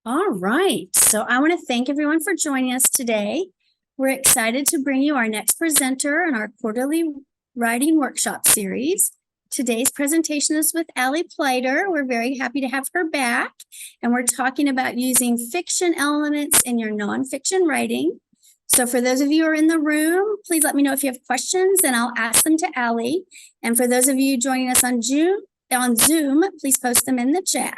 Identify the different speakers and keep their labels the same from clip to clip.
Speaker 1: All right. So I want to thank everyone for joining us today. We're excited to bring you our next presenter in our quarterly writing workshop series. Today's presentation is with Allie Pleiter. We're very happy to have her back. And we're talking about using fiction elements in your nonfiction writing. So for those of you who are in the room, please let me know if you have questions and I'll ask them to Allie. And for those of you joining us on Zoom, please post them in the chat.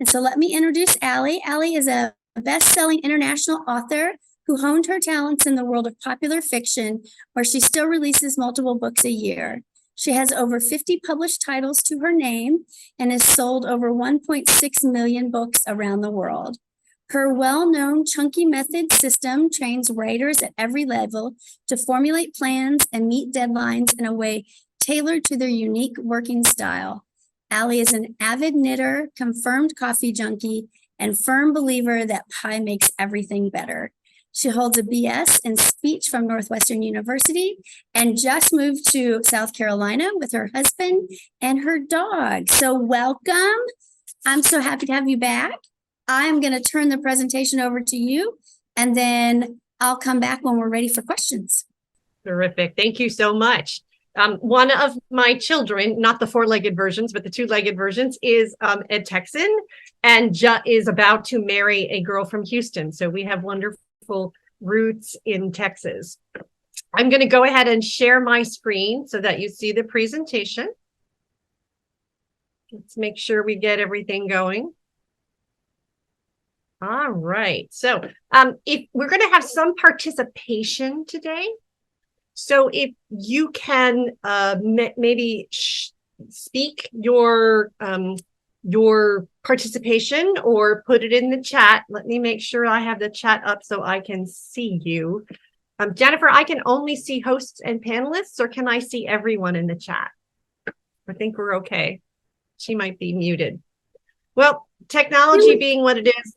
Speaker 1: And so let me introduce Allie. Allie is a best-selling international author who honed her talents in the world of popular fiction, where she still releases multiple books a year. She has over 50 published titles to her name and has sold over 1.6 million books around the world. Her well-known chunky method system trains writers at every level to formulate plans and meet deadlines in a way tailored to their unique working style. Allie is an avid knitter, confirmed coffee junkie, and firm believer that pie makes everything better. She holds a BS in speech from Northwestern University and just moved to South Carolina with her husband and her dog. So welcome. I'm so happy to have you back. I'm going to turn the presentation over to you, and then I'll come back when we're ready for questions.
Speaker 2: Terrific. Thank you so much. One of my children, not the four-legged versions, but the two-legged versions, is a Texan and is about to marry a girl from Houston. So we have wonderful roots in Texas. I'm going to go ahead and share my screen so that you see the presentation. Let's make sure we get everything going. All right. So if we're going to have some participation today. So if you can maybe speak your participation or put it in the chat. Let me make sure I have the chat up so I can see you. Jennifer, I can only see hosts and panelists, or can I see everyone in the chat? I think we're okay. She might be muted. Well, technology being what it is.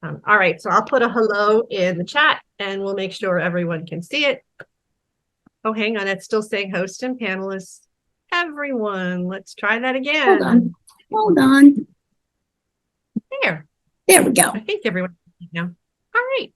Speaker 2: All right, so I'll put a hello in the chat and we'll make sure everyone can see it. Oh, hang on. It's still saying host and panelists. Everyone, let's try that again.
Speaker 1: Hold on.
Speaker 2: There
Speaker 1: we go.
Speaker 2: I think everyone now. All right.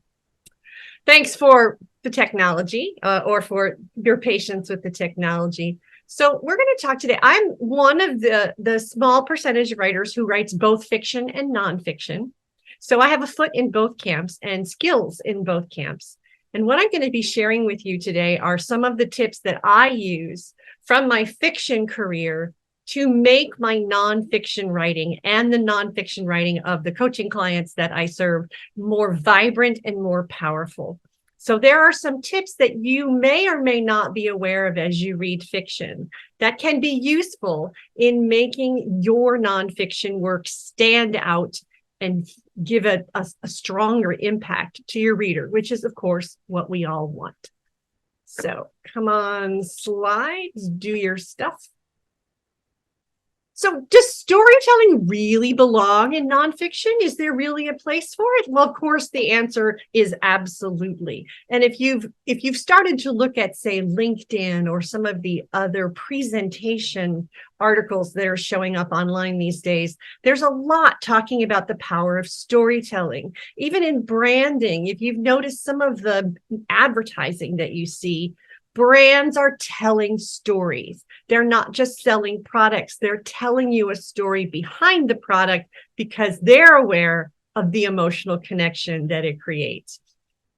Speaker 2: Thanks for the technology or for your patience with the technology. So we're going to talk today. I'm one of the small percentage of writers who writes both fiction and nonfiction. So I have a foot in both camps and skills in both camps. And what I'm going to be sharing with you today are some of the tips that I use from my fiction career to make my nonfiction writing and the nonfiction writing of the coaching clients that I serve more vibrant and more powerful. So there are some tips that you may or may not be aware of as you read fiction that can be useful in making your nonfiction work stand out and give a stronger impact to your reader, which is, of course, what we all want. So come on, slides, do your stuff. So does storytelling really belong in nonfiction? Is there really a place for it? Well, of course, the answer is absolutely. And if you've started to look at, say, LinkedIn or some of the other presentation articles that are showing up online these days, there's a lot talking about the power of storytelling. Even in branding, if you've noticed some of the advertising that you see, brands are telling stories. They're not just selling products. They're telling you a story behind the product because they're aware of the emotional connection that it creates.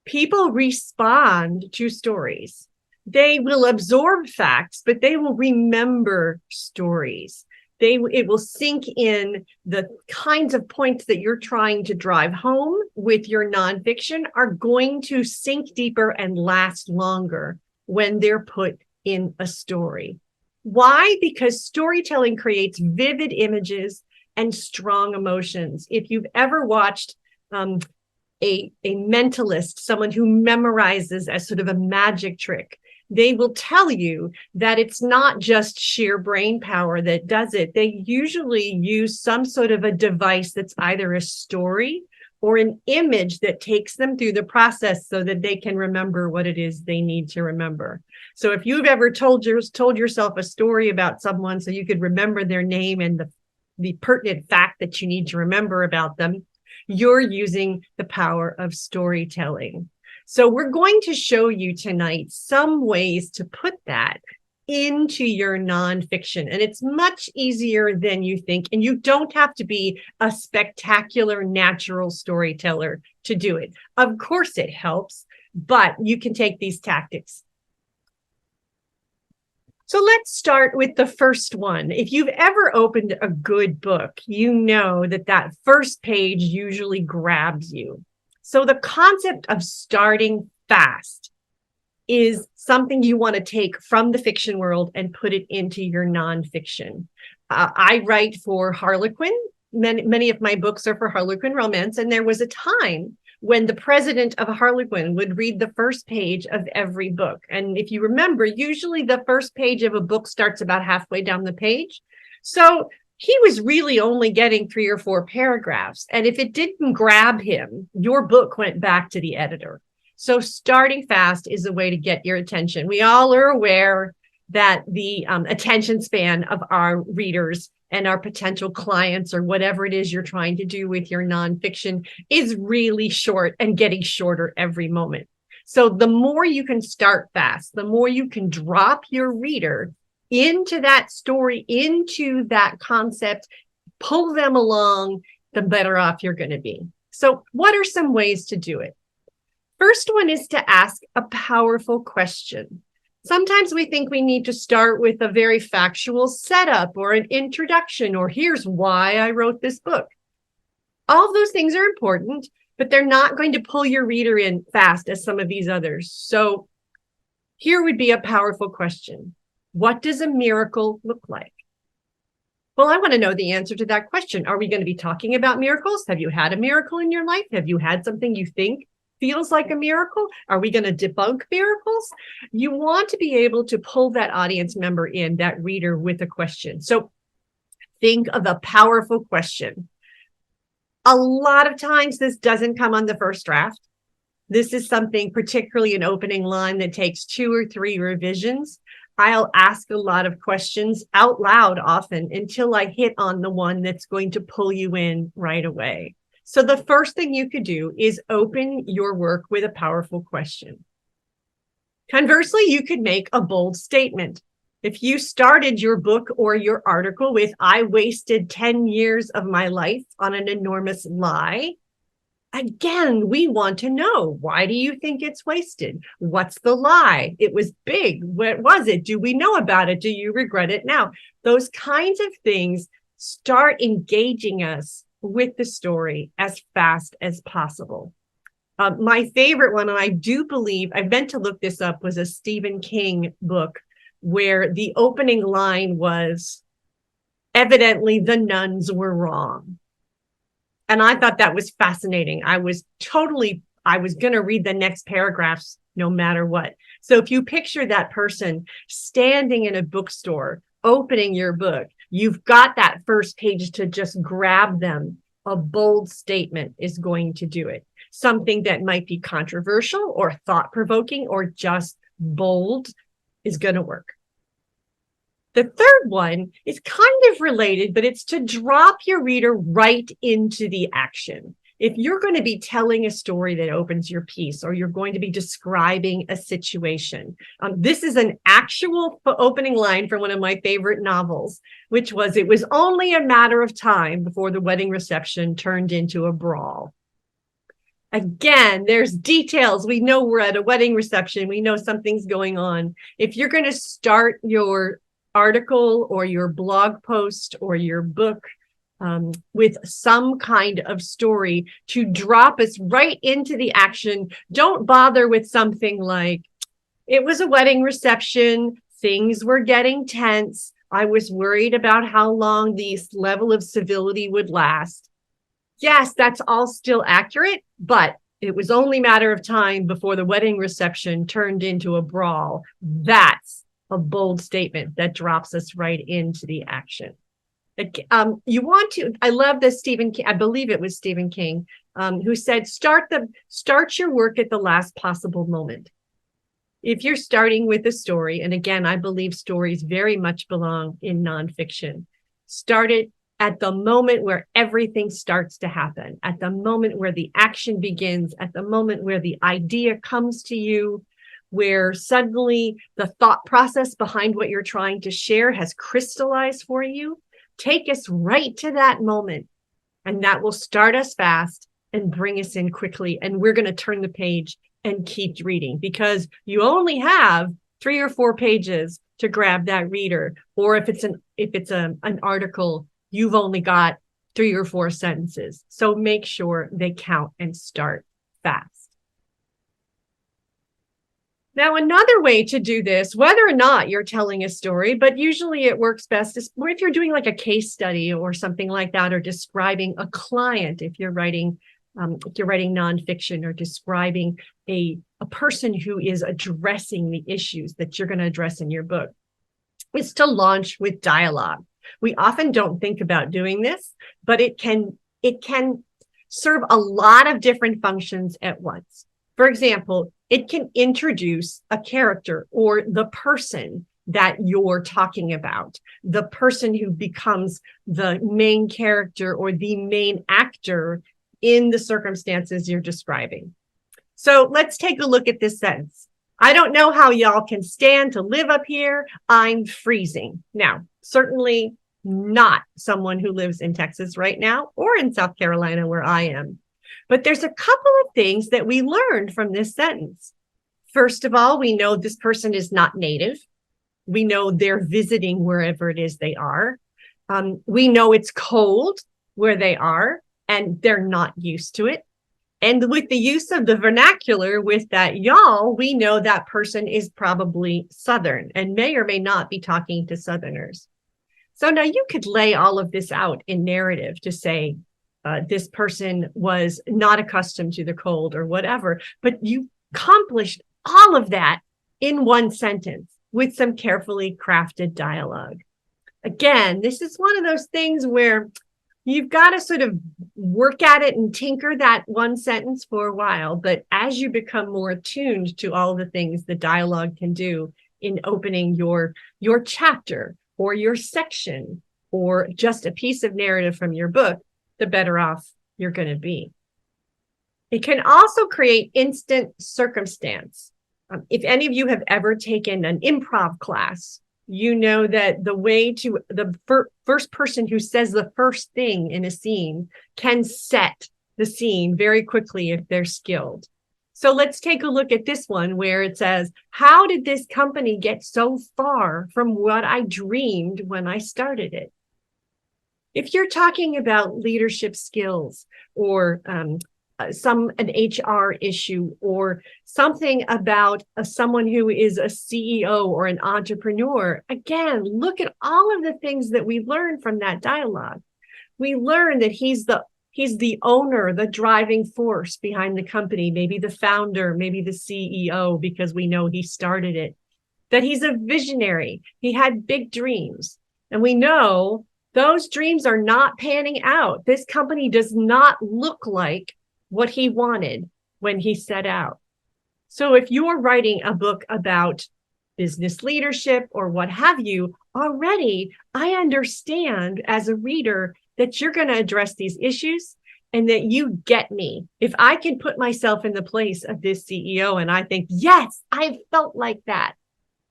Speaker 2: People respond to stories. They will absorb facts, but they will remember stories. It will sink in. The kinds of points that you're trying to drive home with your nonfiction are going to sink deeper and last longer when they're put in a story. Why? Because storytelling creates vivid images and strong emotions. If you've ever watched a mentalist, someone who memorizes as sort of a magic trick, they will tell you that it's not just sheer brain power that does it. They usually use some sort of a device that's either a story or an image that takes them through the process so that they can remember what it is they need to remember. So if you've ever told yourself a story about someone so you could remember their name and the pertinent fact that you need to remember about them, You're using the power of storytelling. So we're going to show you tonight some ways to put that into your nonfiction. And it's much easier than you think. And you don't have to be a spectacular natural storyteller to do it. Of course it helps, but you can take these tactics. So let's start with the first one. If you've ever opened a good book, you know that that first page usually grabs you. So the concept of starting fast is something you want to take from the fiction world and put it into your nonfiction. I write for Harlequin. Many of my books are for Harlequin romance. And there was a time when the president of Harlequin would read the first page of every book. And if you remember, usually the first page of a book starts about halfway down the page. So he was really only getting 3 or 4 paragraphs. And if it didn't grab him, your book went back to the editor. So starting fast is a way to get your attention. We all are aware that the attention span of our readers and our potential clients, or whatever it is you're trying to do with your nonfiction, is really short and getting shorter every moment. So the more you can start fast, the more you can drop your reader into that story, into that concept, pull them along, the better off you're going to be. So what are some ways to do it? First one is to ask a powerful question. Sometimes we think we need to start with a very factual setup or an introduction, or here's why I wrote this book. All of those things are important, but they're not going to pull your reader in fast as some of these others. So here would be a powerful question. What does a miracle look like? Well, I want to know the answer to that question. Are we going to be talking about miracles? Have you had a miracle in your life? Have you had something you think feels like a miracle? Are we going to debunk miracles? You want to be able to pull that audience member in, that reader, with a question. So think of a powerful question. A lot of times this doesn't come on the first draft. This is something, particularly an opening line, that takes 2 or 3 revisions. I'll ask a lot of questions out loud often until I hit on the one that's going to pull you in right away. So the first thing you could do is open your work with a powerful question. Conversely, you could make a bold statement. If you started your book or your article with, I wasted 10 years of my life on an enormous lie, again, we want to know, why do you think it's wasted? What's the lie? It was big. What was it? Do we know about it? Do you regret it now? Those kinds of things start engaging us with the story as fast as possible. My favorite one, and I do believe, I meant to look this up, was a Stephen King book where the opening line was, evidently the nuns were wrong. And I thought that was fascinating. I was going to read the next paragraphs no matter what. So if you picture that person standing in a bookstore, opening your book, you've got that first page to just grab them. A bold statement is going to do it. Something that might be controversial or thought-provoking or just bold is going to work. The third one is kind of related, but it's to drop your reader right into the action. If you're going to be telling a story that opens your piece, or you're going to be describing a situation, this is an actual opening line from one of my favorite novels, which was, it was only a matter of time before the wedding reception turned into a brawl. Again, there's details. We know we're at a wedding reception. We know something's going on. If you're going to start your article or your blog post or your book with some kind of story to drop us right into the action, don't bother with something like, it was a wedding reception, things were getting tense, I was worried about how long this level of civility would last. Yes, that's all still accurate, but it was only a matter of time before the wedding reception turned into a brawl. That's a bold statement that drops us right into the action. You want to, I love this Stephen King, I believe it was Stephen King, who said, start your work at the last possible moment. If you're starting with a story, and again, I believe stories very much belong in nonfiction, start it at the moment where everything starts to happen, at the moment where the action begins, at the moment where the idea comes to you, where suddenly the thought process behind what you're trying to share has crystallized for you. Take us right to that moment, and that will start us fast and bring us in quickly. And we're going to turn the page and keep reading, because you only have 3 or 4 pages to grab that reader. Or if it's an article, you've only got 3 or 4 sentences. So make sure they count and start fast. Now, another way to do this, whether or not you're telling a story, but usually it works best, is if you're doing like a case study or something like that, or describing a client, if you're writing nonfiction, or describing a person who is addressing the issues that you're going to address in your book, is to launch with dialogue. We often don't think about doing this, but it can serve a lot of different functions at once. For example, it can introduce a character or the person that you're talking about, the person who becomes the main character or the main actor in the circumstances you're describing. So let's take a look at this sentence. I don't know how y'all can stand to live up here. I'm freezing. Now, certainly not someone who lives in Texas right now or in South Carolina where I am. But there's a couple of things that we learned from this sentence. First of all, we know this person is not native. We know they're visiting wherever it is they are. We know it's cold where they are, and they're not used to it. And with the use of the vernacular with that y'all, we know that person is probably Southern and may or may not be talking to Southerners. So now you could lay all of this out in narrative to say, this person was not accustomed to the cold or whatever, but you accomplished all of that in one sentence with some carefully crafted dialogue. Again, this is one of those things where you've got to sort of work at it and tinker that one sentence for a while. But as you become more attuned to all the things the dialogue can do in opening your chapter or your section or just a piece of narrative from your book, the better off you're going to be. It can also create instant circumstance. If any of you have ever taken an improv class, you know that the way to the first person who says the first thing in a scene can set the scene very quickly if they're skilled. So let's take a look at this one where it says, how did this company get so far from what I dreamed when I started it? If you're talking about leadership skills or an HR issue or something about someone who is a CEO or an entrepreneur, again, look at all of the things that we learned from that dialogue. We learned that he's the owner, the driving force behind the company, maybe the founder, maybe the CEO, because we know he started it, that he's a visionary. He had big dreams. And we know those dreams are not panning out. This company does not look like what he wanted when he set out. So if you're writing a book about business leadership or what have you, already I understand as a reader that you're going to address these issues and that you get me. If I can put myself in the place of this CEO and I think, yes, I felt like that,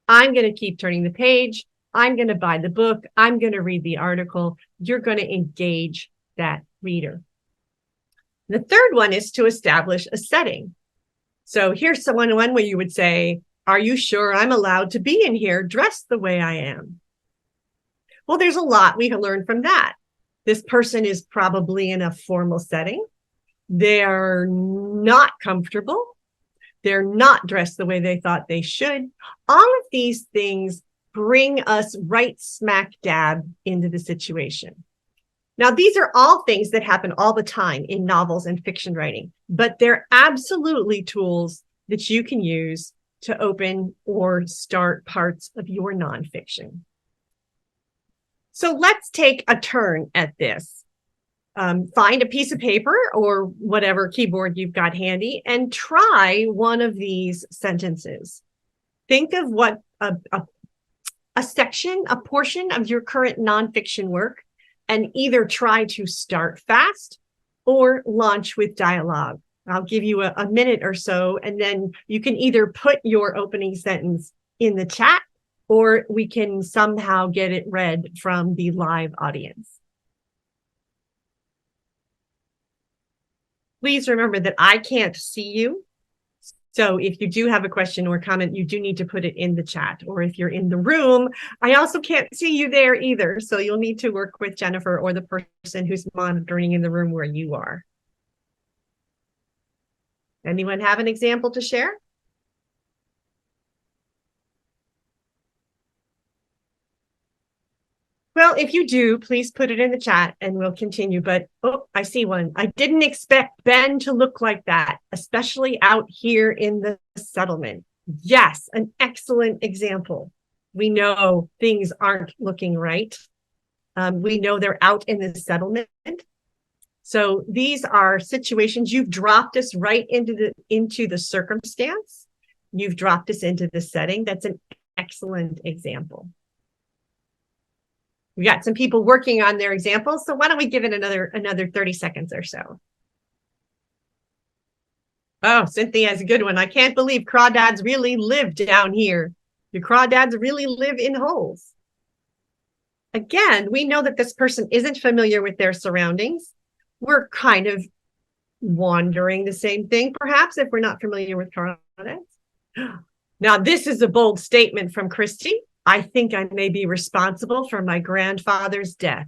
Speaker 2: I'm going to keep turning the page. I'm going to buy the book. I'm going to read the article. You're going to engage that reader. The third one is to establish a setting. So here's one where you would say, are you sure I'm allowed to be in here dressed the way I am? Well, there's a lot we can learn from that. This person is probably in a formal setting. They're not comfortable. They're not dressed the way they thought they should. All of these things bring us right smack dab into the situation. Now, these are all things that happen all the time in novels and fiction writing, but they're absolutely tools that you can use to open or start parts of your nonfiction. So let's take a turn at this. Find a piece of paper or whatever keyboard you've got handy and try one of these sentences. Think of what a section, a portion of your current nonfiction work and either try to start fast or launch with dialogue. I'll give you a minute or so, and then you can either put your opening sentence in the chat, or we can somehow get it read from the live audience. Please remember that I can't see you. So if you do have a question or comment, you do need to put it in the chat. Or if you're in the room, I also can't see you there either. So you'll need to work with Jennifer or the person who's monitoring in the room where you are. Anyone have an example to share? Well, if you do, please put it in the chat and we'll continue. But, oh, I see one. I didn't expect Ben to look like that, especially out here in the settlement. Yes, an excellent example. We know things aren't looking right. We know they're out in the settlement. So these are situations. You've dropped us right into the circumstance. You've dropped us into the setting. That's an excellent example. We got some people working on their examples, so why don't we give it another 30 seconds or so? Oh, Cynthia has a good one. I can't believe crawdads really live down here. Do crawdads really live in holes? Again, we know that this person isn't familiar with their surroundings. We're kind of wondering the same thing, perhaps, if we're not familiar with crawdads. Now, this is a bold statement from Christy. I think I may be responsible for my grandfather's death.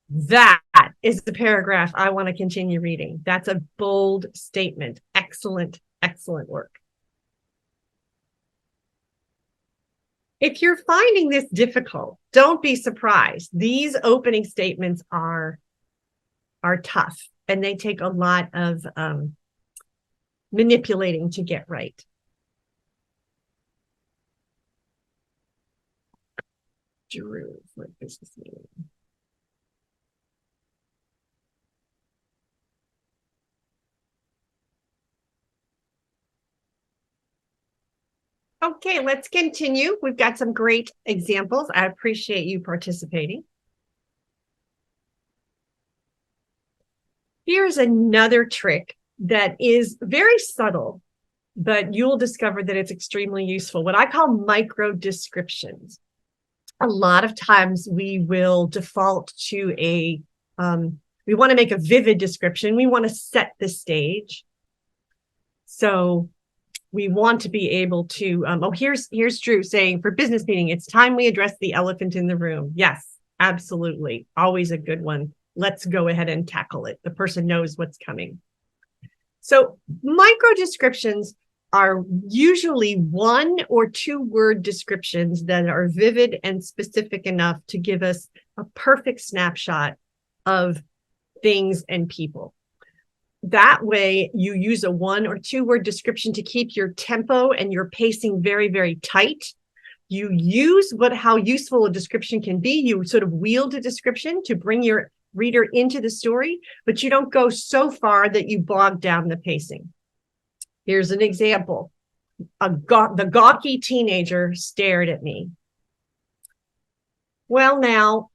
Speaker 2: That is the paragraph I want to continue reading. That's a bold statement. Excellent, excellent work. If you're finding this difficult, don't be surprised. These opening statements are tough, and they take a lot of manipulating to get right. Drew for business meeting. Okay, let's continue. We've got some great examples. I appreciate you participating. Here's another trick that is very subtle, but you'll discover that it's extremely useful. What I call micro descriptions. A lot of times we will default to we want to make a vivid description. We want to set the stage. So we want to be able to, here's Drew saying, for business meeting, it's time we address the elephant in the room. Yes, absolutely. Always a good one. Let's go ahead and tackle it. The person knows what's coming. So micro descriptions are usually 1 or 2 word descriptions that are vivid and specific enough to give us a perfect snapshot of things and people. That way, you use a 1 or 2 word description to keep your tempo and your pacing very, very tight. You use how useful a description can be. You sort of wield a description to bring your reader into the story, but you don't go so far that you bog down the pacing. Here's an example. The gawky teenager stared at me. Well, now,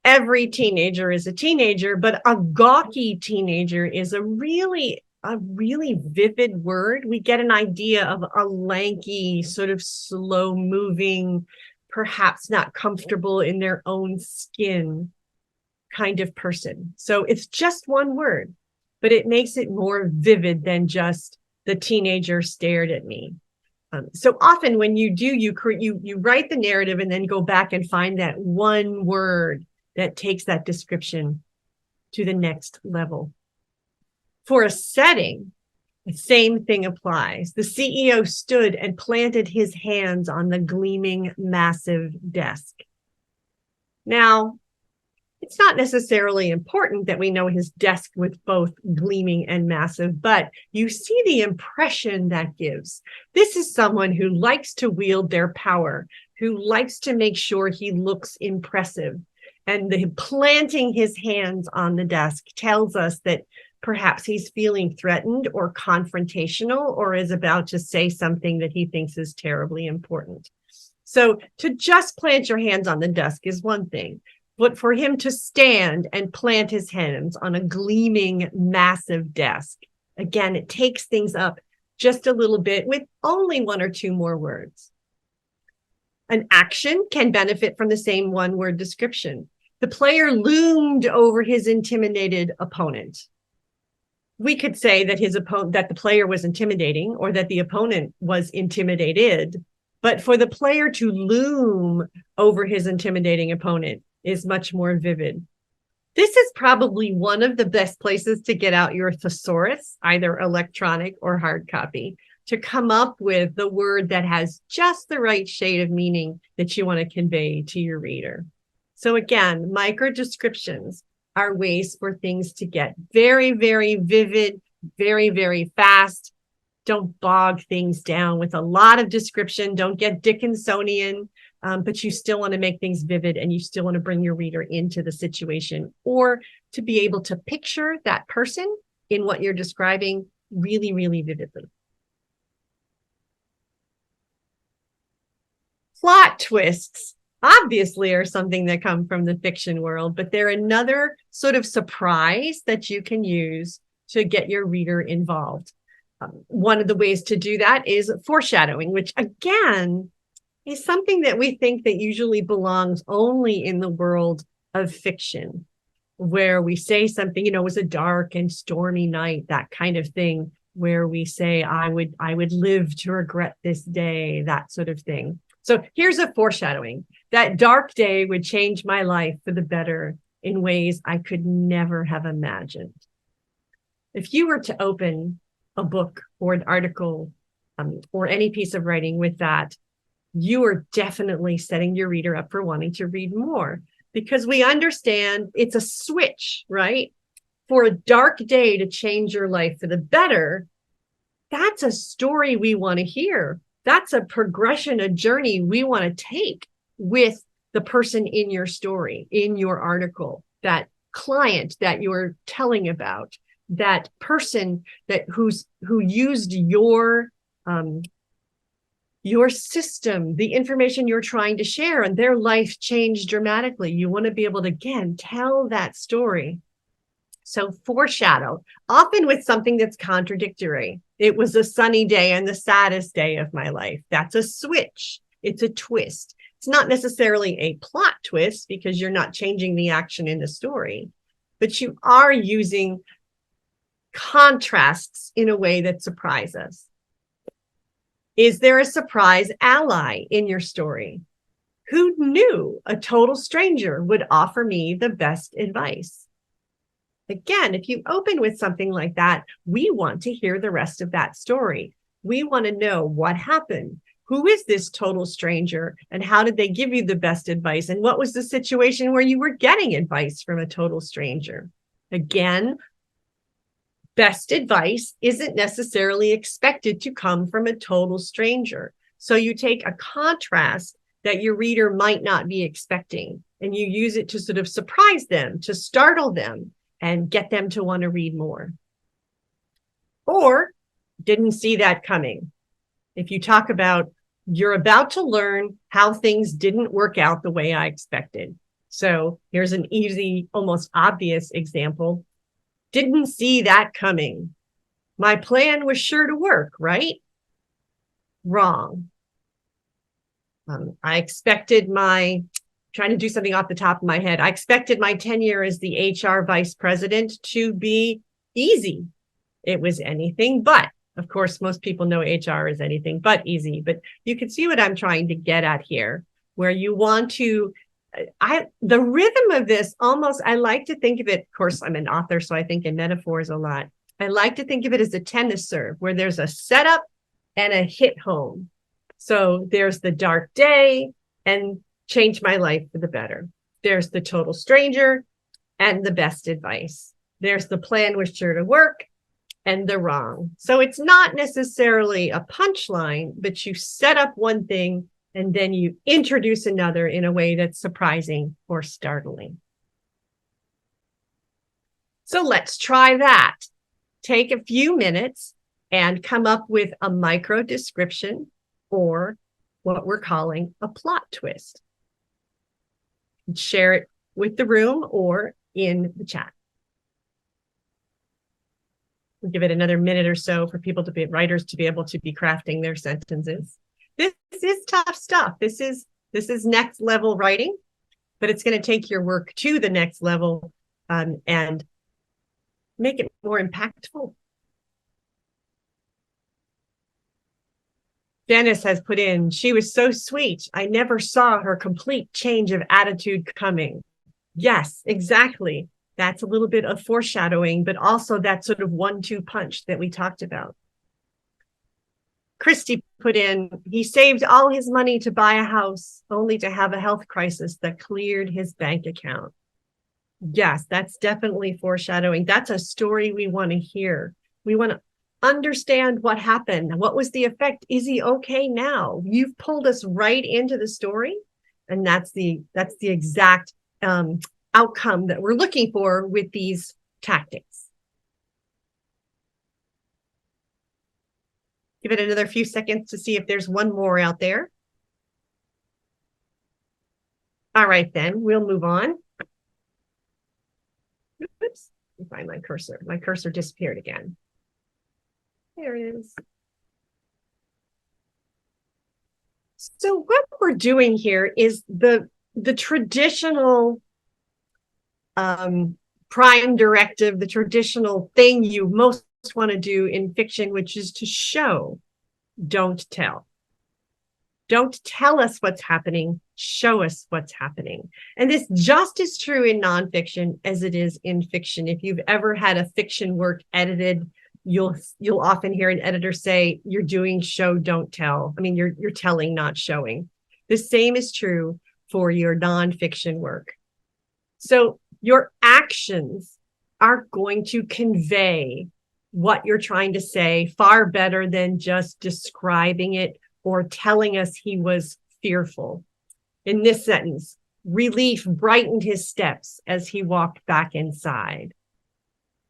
Speaker 2: every teenager is a teenager, but a gawky teenager is a really vivid word. We get an idea of a lanky, sort of slow-moving, perhaps not comfortable in their own skin kind of person. So it's just 1 word, but it makes it more vivid than just the teenager stared at me. So often when you do, you write the narrative and then go back and find that 1 word that takes that description to the next level. For a setting, the same thing applies. The CEO stood and planted his hands on the gleaming, massive desk. Now, it's not necessarily important that we know his desk was both gleaming and massive, but you see the impression that gives. This is someone who likes to wield their power, who likes to make sure he looks impressive. And the planting his hands on the desk tells us that perhaps he's feeling threatened or confrontational or is about to say something that he thinks is terribly important. So to just plant your hands on the desk is one thing. but for him to stand and plant his hands on a gleaming, massive desk. Again, it takes things up just a little bit with only one or two more words. An action can benefit from the same one-word description. The player loomed over his intimidated opponent. We could say that that the player was intimidating, or that the opponent was intimidated. But for the player to loom over his intimidating opponent is much more vivid. This is probably one of the best places to get out your thesaurus, either electronic or hard copy, to come up with the word that has just the right shade of meaning that you want to convey to your reader. So again, micro descriptions are ways for things to get very, very vivid, very, very fast. Don't bog things down with a lot of description. Don't get Dickinsonian, but you still want to make things vivid, and you still want to bring your reader into the situation, or to be able to picture that person in what you're describing really, really vividly. Plot twists obviously are something that come from the fiction world, but they're another sort of surprise that you can use to get your reader involved. One of the ways to do that is foreshadowing, which again is something that we think that usually belongs only in the world of fiction, where we say something, it was a dark and stormy night, that kind of thing, where we say, I would live to regret this day, that sort of thing. So here's a foreshadowing. That dark day would change my life for the better in ways I could never have imagined. If you were to open a book or an article or any piece of writing with that, you are definitely setting your reader up for wanting to read more, because we understand it's a switch, right? For a dark day to change your life for the better, that's a story we want to hear. That's a progression, a journey we want to take with the person in your story, in your article, that client that you're telling about, that person who used your system, the information you're trying to share, and their life changed dramatically. You want to be able to, again, tell that story. So foreshadow, often with something that's contradictory. It was a sunny day and the saddest day of my life. That's a switch. It's a twist. It's not necessarily a plot twist because you're not changing the action in the story, but you are using contrasts in a way that surprises us. Is there a surprise ally in your story? Who knew a total stranger would offer me the best advice? Again, if you open with something like that, we want to hear the rest of that story. We want to know what happened. Who is this total stranger, and how did they give you the best advice? And what was the situation where you were getting advice from a total stranger? Again, best advice isn't necessarily expected to come from a total stranger. So you take a contrast that your reader might not be expecting, and you use it to sort of surprise them, to startle them, and get them to want to read more. Or didn't see that coming. If you talk about, you're about to learn how things didn't work out the way I expected. So here's an easy, almost obvious example. Didn't see that coming. My plan was sure to work, right? Wrong. I expected trying to do something off the top of my head. I expected my tenure as the HR vice president to be easy. It was anything but. Of course, most people know HR is anything but easy, but you can see what I'm trying to get at here, where you want to, the rhythm of this almost, I like to think of it, of course, I'm an author, so I think in metaphors a lot. I like to think of it as a tennis serve, where there's a setup and a hit home. So there's the dark day and change my life for the better. There's the total stranger and the best advice. There's the plan was sure to work and the wrong. So it's not necessarily a punchline, but you set up one thing and then you introduce another in a way that's surprising or startling. So let's try that. Take a few minutes and come up with a micro description, or what we're calling a plot twist. Share it with the room or in the chat. We'll give it another minute or so for people to be writers to be able to be crafting their sentences. This is tough stuff. This is next level writing, but it's going to take your work to the next level and make it more impactful. Janice has put in, she was so sweet. I never saw her complete change of attitude coming. Yes, exactly. That's a little bit of foreshadowing, but also that sort of 1-2 punch that we talked about. Christy put in, he saved all his money to buy a house only to have a health crisis that cleared his bank account. Yes, that's definitely foreshadowing. That's a story we want to hear. We want to understand what happened. What was the effect? Is he okay now? You've pulled us right into the story. And that's the exact outcome that we're looking for with these tactics. Give it another few seconds to see if there's one more out there. All right, then we'll move on. Oops, let me find my cursor. My cursor disappeared again. There it is. So what we're doing here is the traditional prime directive, the traditional thing you most want to do in fiction, which is to show, don't tell. Don't tell us what's happening, show us what's happening. And this just as true in nonfiction as it is in fiction. If you've ever had a fiction work edited, you'll often hear an editor say, you're doing show, don't tell. I mean, you're telling, not showing. The same is true for your nonfiction work. So your actions are going to convey what you're trying to say far better than just describing it or telling us he was fearful. In this sentence, relief brightened his steps as he walked back inside.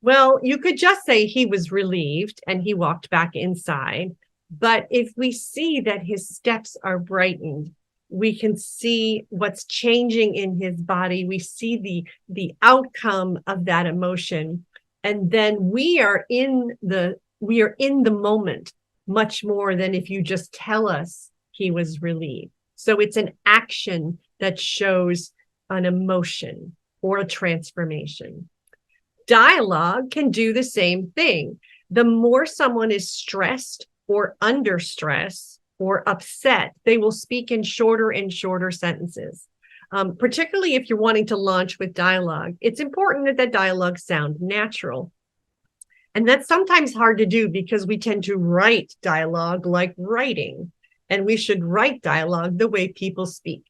Speaker 2: Well, you could just say he was relieved and he walked back inside. But if we see that his steps are brightened, we can see what's changing in his body. We see the outcome of that emotion. And then we are in the moment much more than if you just tell us he was relieved. So it's an action that shows an emotion or a transformation. Dialogue can do the same thing. The more someone is stressed or under stress or upset, they will speak in shorter and shorter sentences. Particularly if you're wanting to launch with dialogue, it's important that that dialogue sound natural. And that's sometimes hard to do because we tend to write dialogue like writing, and we should write dialogue the way people speak.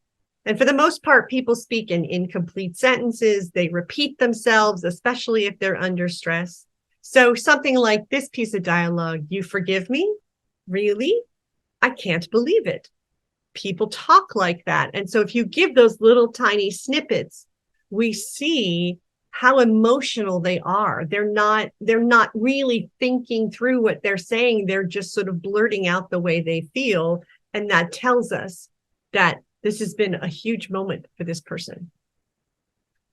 Speaker 2: And for the most part, people speak in incomplete sentences. They repeat themselves, especially if they're under stress. So something like this piece of dialogue, you forgive me? Really? I can't believe it. People talk like that. And so if you give those little tiny snippets, we see how emotional they are. They're not really thinking through what they're saying. They're just sort of blurting out the way they feel. And that tells us that this has been a huge moment for this person.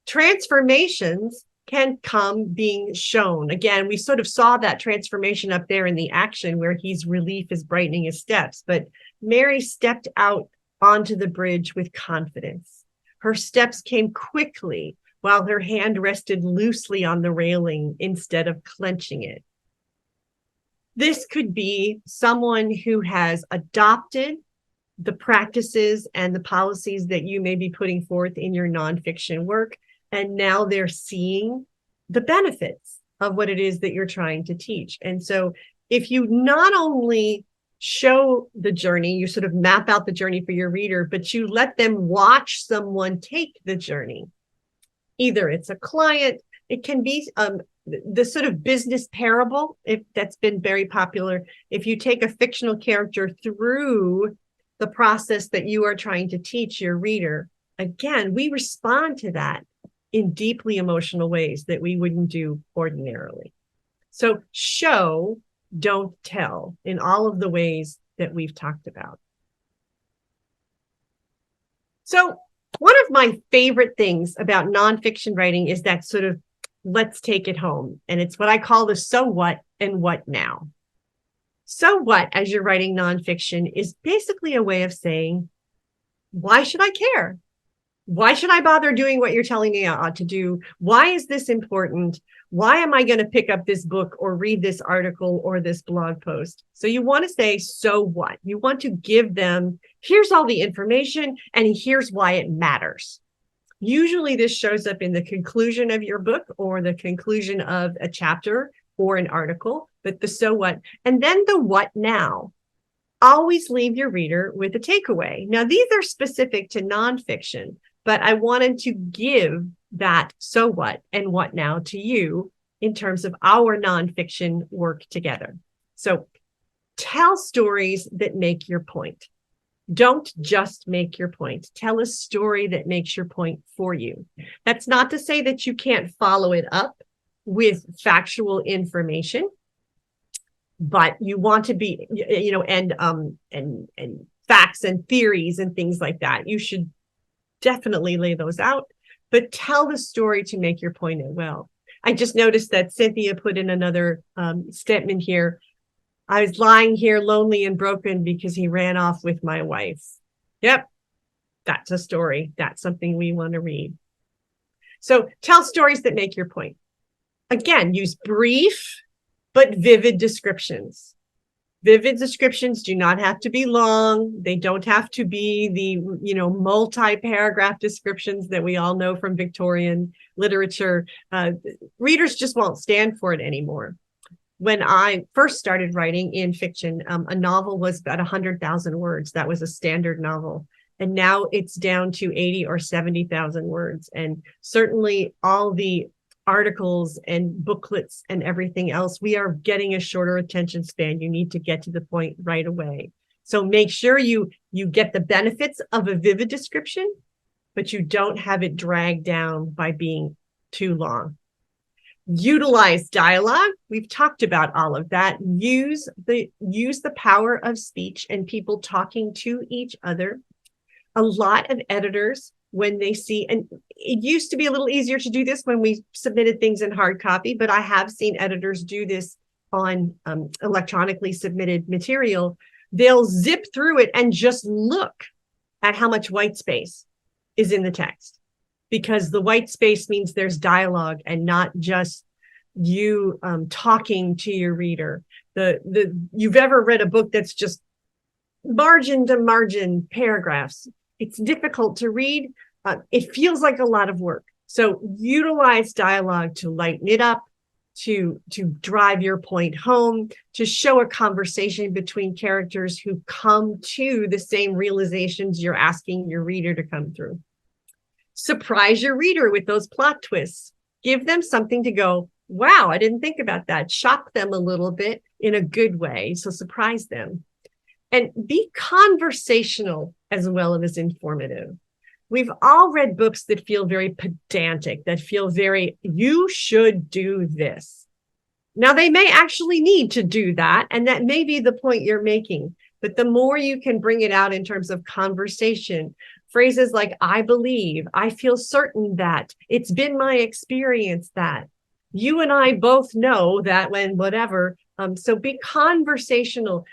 Speaker 2: Transformations can come being shown. Again, we sort of saw that transformation up there in the action where his relief is brightening his steps. But Mary stepped out onto the bridge with confidence. Her steps came quickly while her hand rested loosely on the railing instead of clenching it. This could be someone who has adopted the practices and the policies that you may be putting forth in your nonfiction work, and now they're seeing the benefits of what it is that you're trying to teach. And so if you not only show the journey, you sort of map out the journey for your reader, but you let them watch someone take the journey. Either it's a client, it can be the sort of business parable, if that's been very popular. If you take a fictional character through the process that you are trying to teach your reader, again, we respond to that in deeply emotional ways that we wouldn't do ordinarily. So show, don't tell in all of the ways that we've talked about. So One of my favorite things about nonfiction writing is that sort of let's take it home. And it's what I call the so what and what now. So what, as you're writing nonfiction, is basically a way of saying, why should I care? Why should I bother doing what you're telling me I ought to do? Why is this important? Why am I going to pick up this book or read this article or this blog post? So you want to say, so what? You want to give them, here's all the information and here's why it matters. Usually this shows up in the conclusion of your book or the conclusion of a chapter or an article, but the so what, and then the what now. Always leave your reader with a takeaway. Now, these are specific to nonfiction, but I wanted to give that so what and what now to you in terms of our nonfiction work together. So tell stories that make your point. Don't just make your point. Tell a story that makes your point for you. That's not to say that you can't follow it up with factual information, but you want to be, and facts and theories and things like that. You should definitely lay those out, but tell the story to make your point as well. I just noticed that Cynthia put in another statement here. I was lying here lonely and broken because he ran off with my wife. Yep, that's a story. That's something we want to read. So tell stories that make your point. Again, use brief but vivid descriptions. Vivid descriptions do not have to be long. They don't have to be the, multi-paragraph descriptions that we all know from Victorian literature. Readers just won't stand for it anymore. When I first started writing in fiction, a novel was about 100,000 words. That was a standard novel. And now it's down to 80 or 70,000 words. And certainly all the articles and booklets and everything else, we are getting a shorter attention span. You need to get to the point right away. So make sure you get the benefits of a vivid description, but you don't have it dragged down by being too long. Utilize dialogue. We've talked about all of that. Use the power of speech and people talking to each other. A lot of editors, when they see, and it used to be a little easier to do this when we submitted things in hard copy, but I have seen editors do this on electronically submitted material. They'll zip through it and just look at how much white space is in the text, because the white space means there's dialogue and not just you talking to your reader. You've ever read a book that's just margin to margin paragraphs. It's difficult to read. It feels like a lot of work. So utilize dialogue to lighten it up, to drive your point home, to show a conversation between characters who come to the same realizations you're asking your reader to come through. Surprise your reader with those plot twists. Give them something to go, wow, I didn't think about that. Shock them a little bit in a good way. So surprise them. And be conversational as well as informative. We've all read books that feel very pedantic, that feel very, you should do this. Now, they may actually need to do that, and that may be the point you're making. But the more you can bring it out in terms of conversation, phrases like, I believe, I feel certain that, it's been my experience that, you and I both know that, when whatever. So be conversational.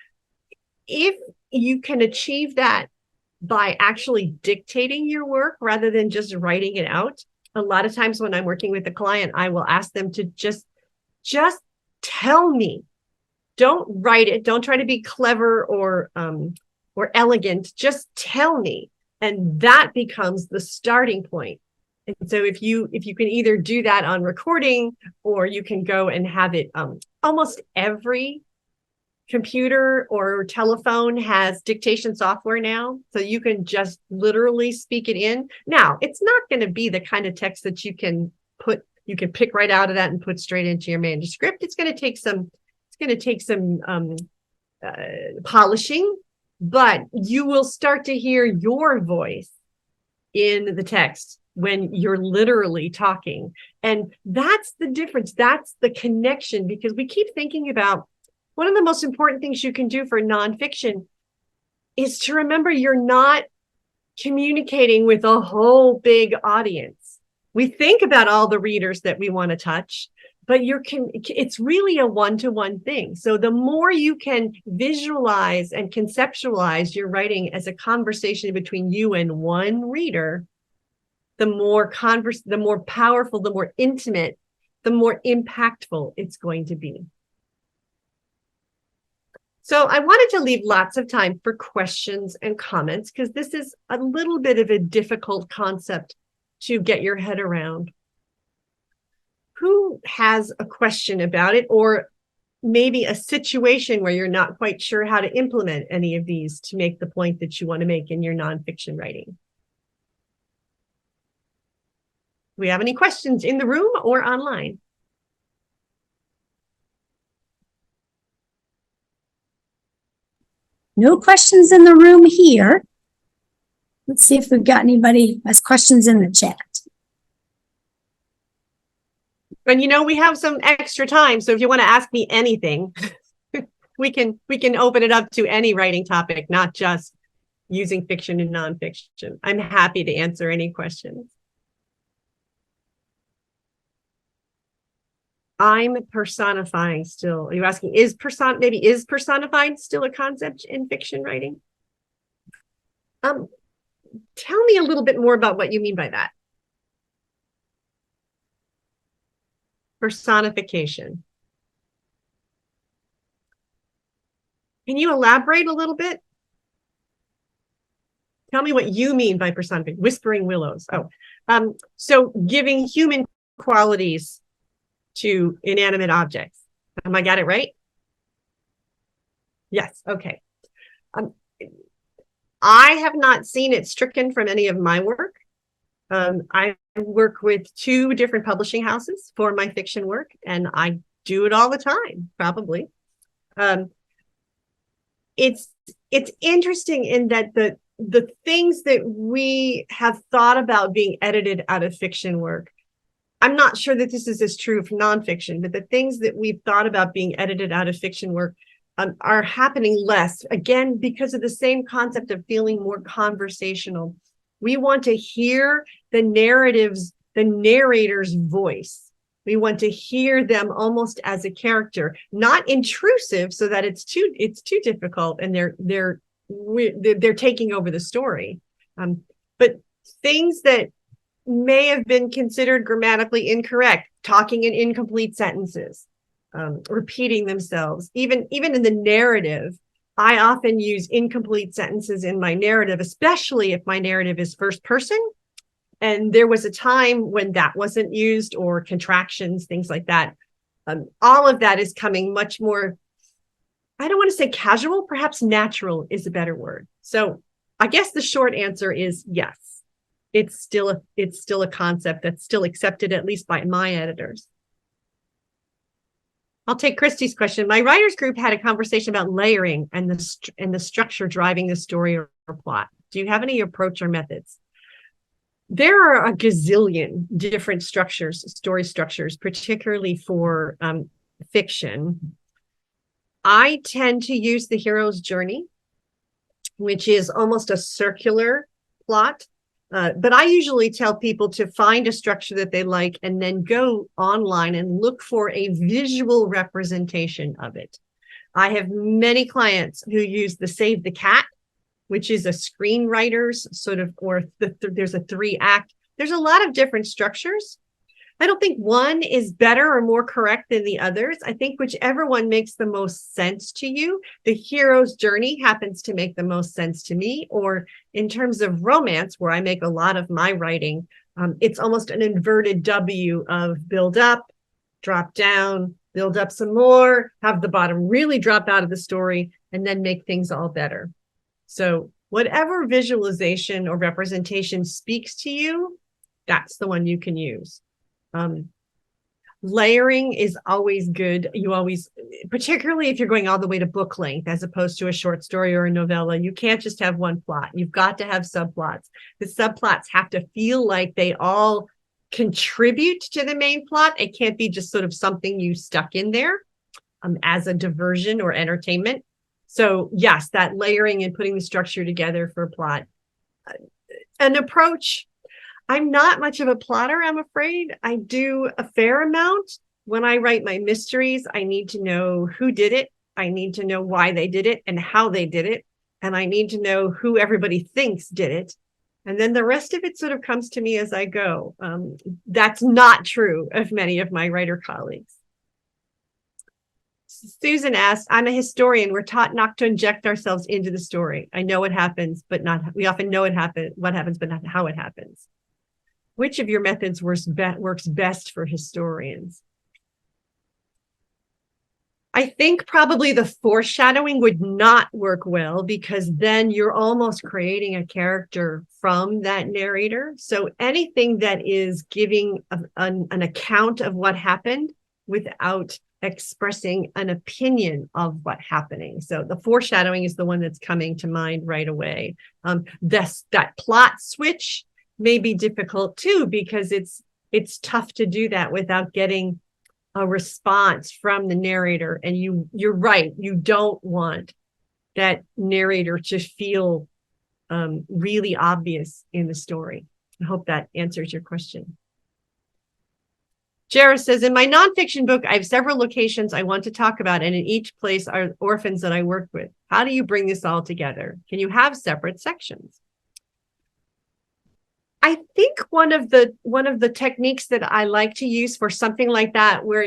Speaker 2: If you can achieve that by actually dictating your work rather than just writing it out, a lot of times when I'm working with a client, I will ask them to just tell me. Don't write it. Don't try to be clever or elegant. Just tell me. And that becomes the starting point. And so if you can either do that on recording, or you can go and have it, almost every computer or telephone has dictation software now, so you can just literally speak it in. Now, it's not going to be the kind of text that you can pick right out of that and put straight into your manuscript. It's going to take some polishing, but you will start to hear your voice in the text when you're literally talking. And that's the difference. That's the connection, because we keep thinking about one of the most important things you can do for nonfiction is to remember you're not communicating with a whole big audience. We think about all the readers that we want to touch, but it's really a one-to-one thing. So the more you can visualize and conceptualize your writing as a conversation between you and one reader, the more powerful, the more intimate, the more impactful it's going to be. So I wanted to leave lots of time for questions and comments, because this is a little bit of a difficult concept to get your head around. Who has a question about it, or maybe a situation where you're not quite sure how to implement any of these to make the point that you want to make in your nonfiction writing? Do we have any questions in the room or online?
Speaker 1: No questions in the room here. Let's see if we've got anybody who has questions in the chat.
Speaker 2: And we have some extra time, so if you want to ask me anything, we can open it up to any writing topic, not just using fiction and nonfiction. I'm happy to answer any questions. I'm personifying still. Are you asking, is personifying still a concept in fiction writing? Tell me a little bit more about what you mean by that. Personification. Can you elaborate a little bit? Tell me what you mean by personification. Whispering willows. So giving human qualities to inanimate objects. Am I got it right? Yes. Okay. I have not seen it stricken from any of my work. I work with 2 different publishing houses for my fiction work, and I do it all the time, probably. It's interesting in that the things that we have thought about being edited out of fiction work, I'm not sure that this is as true for nonfiction, but the things that we've thought about being edited out of fiction work are happening less, again, because of the same concept of feeling more conversational. We want to hear the narrator's voice. We want to hear them almost as a character, not intrusive so that it's too difficult and they're taking over the story. But things that may have been considered grammatically incorrect, talking in incomplete sentences, repeating themselves, even in the narrative. I often use incomplete sentences in my narrative, especially if my narrative is first person. And there was a time when that wasn't used, or contractions, things like that. All of that is coming much more, I don't want to say casual, perhaps natural is a better word. So I guess the short answer is yes. It's still a concept that's still accepted, at least by my editors. I'll take Christy's question. My writers group had a conversation about layering and the structure driving the story or plot. Do you have any approach or methods? There are a gazillion different story structures, particularly for fiction. I tend to use the hero's journey, which is almost a circular plot. But I usually tell people to find a structure that they like and then go online and look for a visual representation of it. I have many clients who use the Save the Cat, which is a screenwriter's sort of, there's a 3-act. There's a lot of different structures. I don't think one is better or more correct than the others. I think whichever one makes the most sense to you. The hero's journey happens to make the most sense to me. Or in terms of romance, where I make a lot of my writing, it's almost an inverted W of build up, drop down, build up some more, have the bottom really drop out of the story, and then make things all better. So whatever visualization or representation speaks to you, that's the one you can use. Layering is always good. You always, particularly if you're going all the way to book length, as opposed to a short story or a novella, you can't just have one plot. You've got to have subplots. The subplots have to feel like they all contribute to the main plot. It can't be just sort of something you stuck in there as a diversion or entertainment. So yes, that layering and putting the structure together for a plot. An approach. I'm not much of a plotter, I'm afraid. I do a fair amount. When I write my mysteries, I need to know who did it. I need to know why they did it and how they did it. And I need to know who everybody thinks did it. And then the rest of it sort of comes to me as I go. That's not true of many of my writer colleagues. Susan asked, I'm a historian. We're taught not to inject ourselves into the story. I know what happens, but not, we often know what happens, but not how it happens. Which of your methods works best for historians? I think probably the foreshadowing would not work well, because then you're almost creating a character from that narrator. So anything that is giving an account of what happened without expressing an opinion of what's happening. So the foreshadowing is the one that's coming to mind right away. That plot switch may be difficult too, because it's tough to do that without getting a response from the narrator. And you're right, you don't want that narrator to feel really obvious in the story. I hope that answers your question. Jara says, in my nonfiction book, I have several locations I want to talk about, and in each place are orphans that I work with. How do you bring this all together? Can you have separate sections? I think one of the techniques that I like to use for something like that, where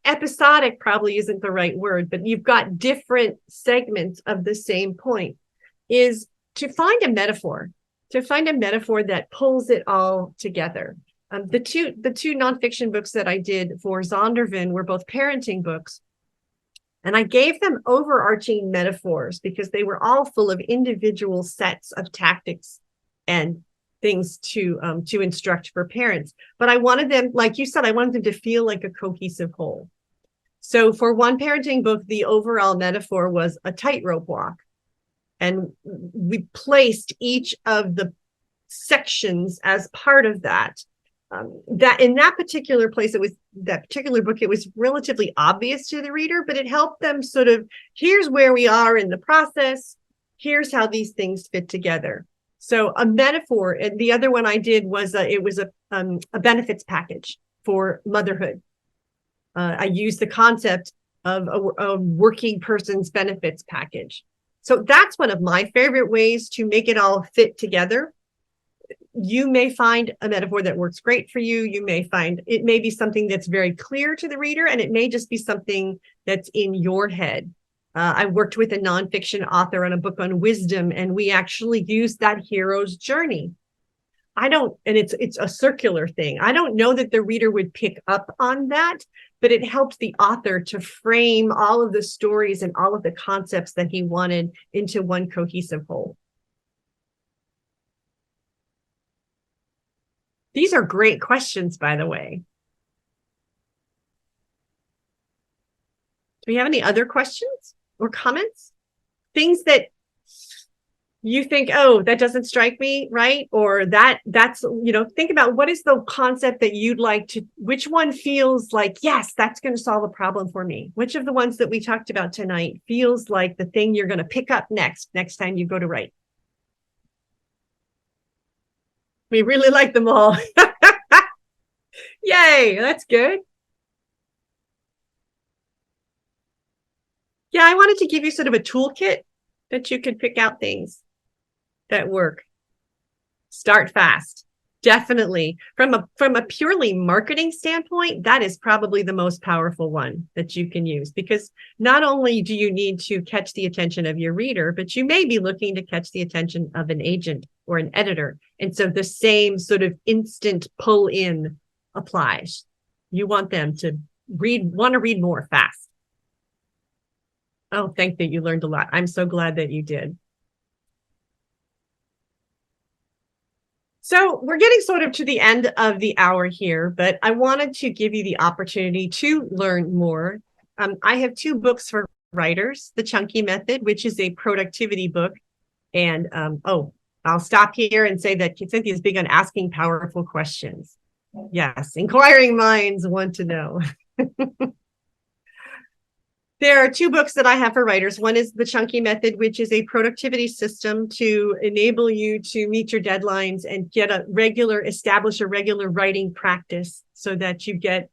Speaker 2: episodic probably isn't the right word, but you've got different segments of the same point, is to find a metaphor that pulls it all together. The two nonfiction books that I did for Zondervan were both parenting books. And I gave them overarching metaphors because they were all full of individual sets of tactics and things to instruct for parents. But I wanted them, like you said, I wanted them to feel like a cohesive whole. So for one parenting book, the overall metaphor was a tightrope walk. And we placed each of the sections as part of that. That in that particular place, that particular book, it was relatively obvious to the reader, but it helped them sort of, here's where we are in the process. Here's how these things fit together. So a metaphor, and the other one I did was it was a benefits package for motherhood. I used the concept of a working person's benefits package. So that's one of my favorite ways to make it all fit together. You may find a metaphor that works great for you. You may find it may be something that's very clear to the reader, and it may just be something that's in your head. I worked with a nonfiction author on a book on wisdom, and we actually used that hero's journey. And it's a circular thing. I don't know that the reader would pick up on that, but it helped the author to frame all of the stories and all of the concepts that he wanted into one cohesive whole. These are great questions, by the way. Do we have any other questions or comments? Things that you think, oh, that doesn't strike me, right? Or that's, think about what is the concept that you'd like to, which one feels like, yes, that's going to solve a problem for me. Which of the ones that we talked about tonight feels like the thing you're going to pick up next time you go to write? We really like them all. Yay, that's good. Yeah, I wanted to give you sort of a toolkit that you could pick out things that work. Start fast. Definitely. From a purely marketing standpoint, that is probably the most powerful one that you can use, because not only do you need to catch the attention of your reader, but you may be looking to catch the attention of an agent or an editor. And so the same sort of instant pull in applies. You want them to want to read more fast. Oh, thank that you learned a lot. I'm so glad that you did. So we're getting sort of to the end of the hour here, but I wanted to give you the opportunity to learn more. I have two books for writers, The Chunky Method, which is a productivity book. And I'll stop here and say that Cynthia is big on asking powerful questions. Yes, inquiring minds want to know. There are two books that I have for writers. One is The Chunky Method, which is a productivity system to enable you to meet your deadlines and establish a regular writing practice so that you get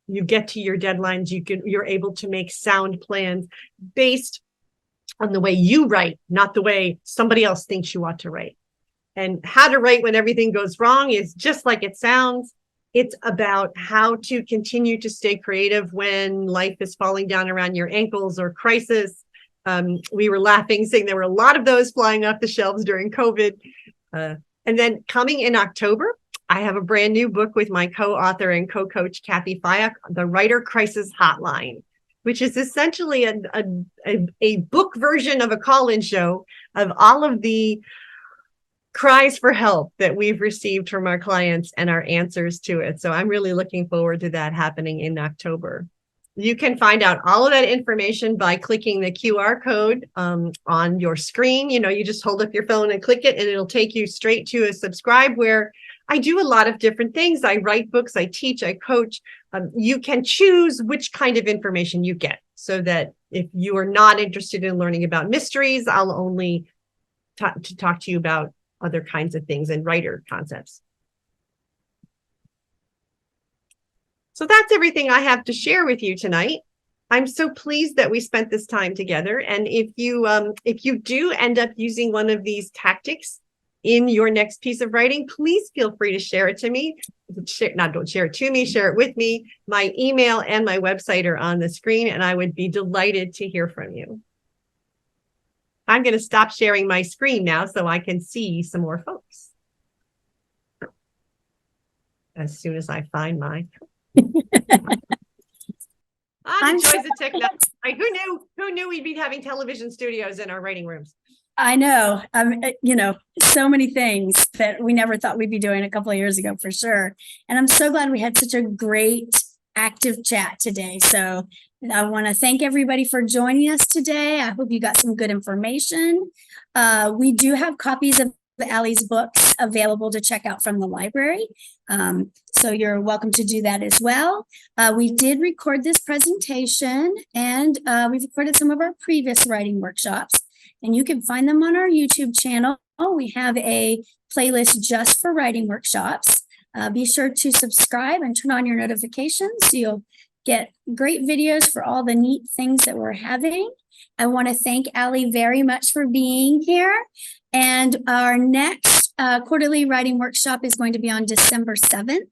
Speaker 2: to your deadlines. You're able to make sound plans based on the way you write, not the way somebody else thinks you ought to write. And how to write when everything goes wrong is just like it sounds. It's about how to continue to stay creative when life is falling down around your ankles or crisis. We were laughing, saying there were a lot of those flying off the shelves during COVID. And then coming in October, I have a brand new book with my co-author and co-coach, Kathy Fayek, The Writer Crisis Hotline, which is essentially a book version of a call-in show of all of the cries for help that we've received from our clients and our answers to it. So I'm really looking forward to that happening in October. You can find out all of that information by clicking the QR code on your screen. You just hold up your phone and click it, and it'll take you straight to a subscribe where I do a lot of different things. I write books, I teach, I coach. You can choose which kind of information you get so that if you are not interested in learning about mysteries, I'll only talk to you about other kinds of things and writer concepts. So that's everything I have to share with you tonight. I'm so pleased that we spent this time together. And if you do end up using one of these tactics in your next piece of writing, please feel free to share it to me. Don't share it to me, share it with me. My email and my website are on the screen, and I would be delighted to hear from you. I'm going to stop sharing my screen now so I can see some more folks. As soon as I find my... the joys of technology. Who knew we'd be having television studios in our writing rooms?
Speaker 1: I know. So many things that we never thought we'd be doing a couple of years ago, for sure. And I'm so glad we had such a great active chat today. So I want to thank everybody for joining us today. I hope you got some good information. We do have copies of Allie's books available to check out from the library. So you're welcome to do that as well. We did record this presentation, and we've recorded some of our previous writing workshops, and you can find them on our YouTube channel. We have a playlist just for writing workshops. Be sure to subscribe and turn on your notifications so you'll get great videos for all the neat things that we're having. I want to thank Allie very much for being here. And our next quarterly writing workshop is going to be on December 7th.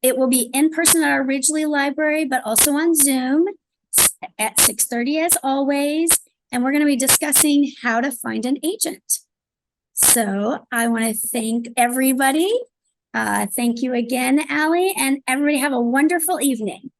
Speaker 1: It will be in person at our Ridgely Library, but also on Zoom at 6:30 as always. And we're going to be discussing how to find an agent. So I want to thank everybody. Thank you again, Allie, and everybody have a wonderful evening.